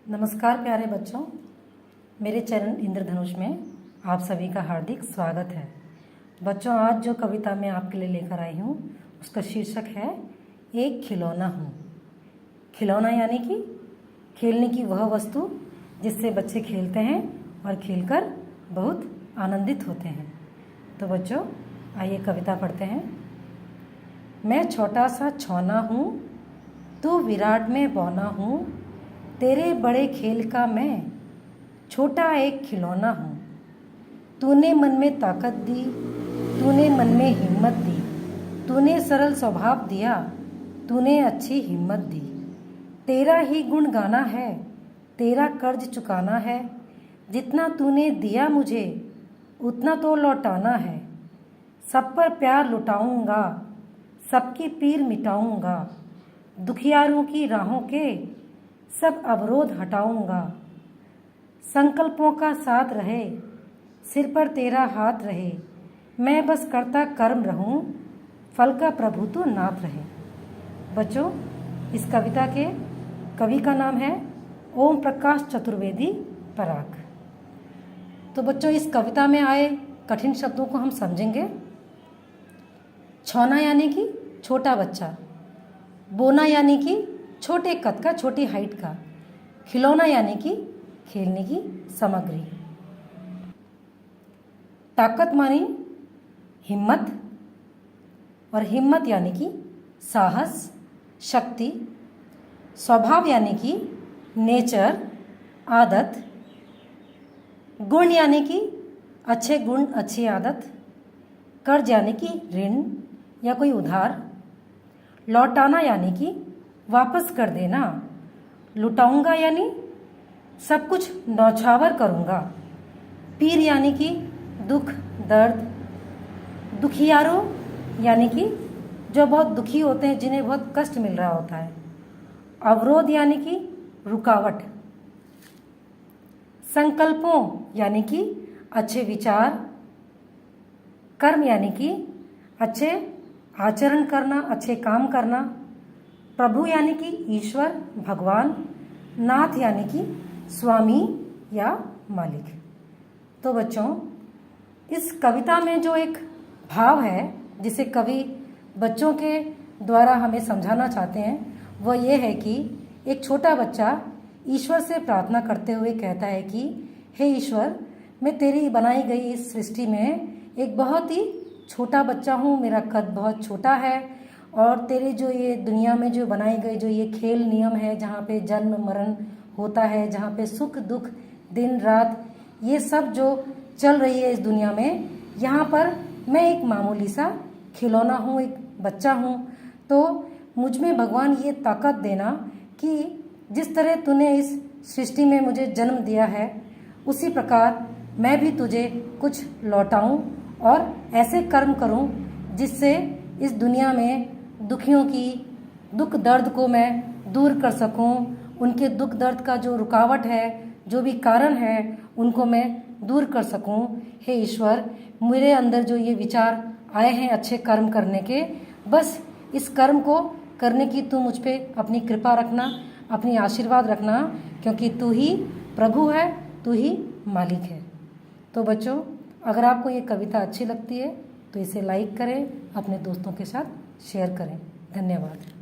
नमस्कार प्यारे बच्चों, मेरे चैनल इंद्रधनुष में आप सभी का हार्दिक स्वागत है। बच्चों, आज जो कविता मैं आपके लिए लेकर आई हूँ उसका शीर्षक है एक खिलौना हूँ। खिलौना यानी कि खेलने की वह वस्तु जिससे बच्चे खेलते हैं और खेलकर बहुत आनंदित होते हैं। तो बच्चों, आइए कविता पढ़ते हैं। मैं छोटा सा छौना हूँ, तू विराट में बौना हूँ, तेरे बड़े खेल का मैं छोटा एक खिलौना हूँ। तूने मन में ताकत दी, तूने मन में हिम्मत दी, तूने सरल स्वभाव दिया, तूने अच्छी हिम्मत दी। तेरा ही गुण गाना है, तेरा कर्ज चुकाना है, जितना तूने दिया मुझे उतना तो लौटाना है। सब पर प्यार लुटाऊंगा, सबकी पीर मिटाऊंगा, दुखियारों की राहों के सब अवरोध हटाऊंगा। संकल्पों का साथ रहे, सिर पर तेरा हाथ रहे, मैं बस करता कर्म रहूं, फल का प्रभु तो नाथ रहे। बच्चों, इस कविता के कवि का नाम है ओम प्रकाश चतुर्वेदी पराग। तो बच्चों, इस कविता में आए कठिन शब्दों को हम समझेंगे। छौना यानी कि छोटा बच्चा, बोना यानी कि छोटे कद का, छोटी हाइट का, खिलौना यानी कि खेलने की सामग्री। ताकत मानी हिम्मत, और हिम्मत यानी कि साहस, शक्ति। स्वभाव यानी कि नेचर, आदत। गुण यानी कि अच्छे गुण, अच्छी आदत। कर्ज यानी कि ऋण या कोई उधार। लौटाना यानी कि वापस कर देना। लुटाऊंगा यानी सब कुछ नौछावर करूंगा। पीर यानी कि दुख, दर्द। दुखियारों यानी कि जो बहुत दुखी होते हैं, जिन्हें बहुत कष्ट मिल रहा होता है। अवरोध यानी कि रुकावट। संकल्पों यानी कि अच्छे विचार। कर्म यानी कि अच्छे आचरण करना, अच्छे काम करना। प्रभु यानी कि ईश्वर, भगवान। नाथ यानी कि स्वामी या मालिक। तो बच्चों, इस कविता में जो एक भाव है जिसे कवि बच्चों के द्वारा हमें समझाना चाहते हैं, वह ये है कि एक छोटा बच्चा ईश्वर से प्रार्थना करते हुए कहता है कि हे ईश्वर, मैं तेरी बनाई गई इस सृष्टि में एक बहुत ही छोटा बच्चा हूँ, मेरा कद बहुत छोटा है, और तेरे जो ये दुनिया में जो बनाई गई जो ये खेल नियम है, जहाँ पे जन्म मरण होता है, जहाँ पे सुख दुख, दिन रात, ये सब जो चल रही है इस दुनिया में, यहाँ पर मैं एक मामूली सा खिलौना हूँ, एक बच्चा हूँ। तो मुझ में भगवान ये ताकत देना कि जिस तरह तूने इस सृष्टि में मुझे जन्म दिया है, उसी प्रकार मैं भी तुझे कुछ लौटाऊं और ऐसे कर्म करूं जिससे इस दुनिया में दुखियों की दुख दर्द को मैं दूर कर सकूं। उनके दुख दर्द का जो रुकावट है, जो भी कारण है, उनको मैं दूर कर सकूं। हे ईश्वर, मेरे अंदर जो ये विचार आए हैं अच्छे कर्म करने के, बस इस कर्म को करने की तू मुझ पे अपनी कृपा रखना, अपनी आशीर्वाद रखना, क्योंकि तू ही प्रभु है, तू ही मालिक है। तो बच्चों, अगर आपको ये कविता अच्छी लगती है तो इसे लाइक करें, अपने दोस्तों के साथ शेयर करें। धन्यवाद।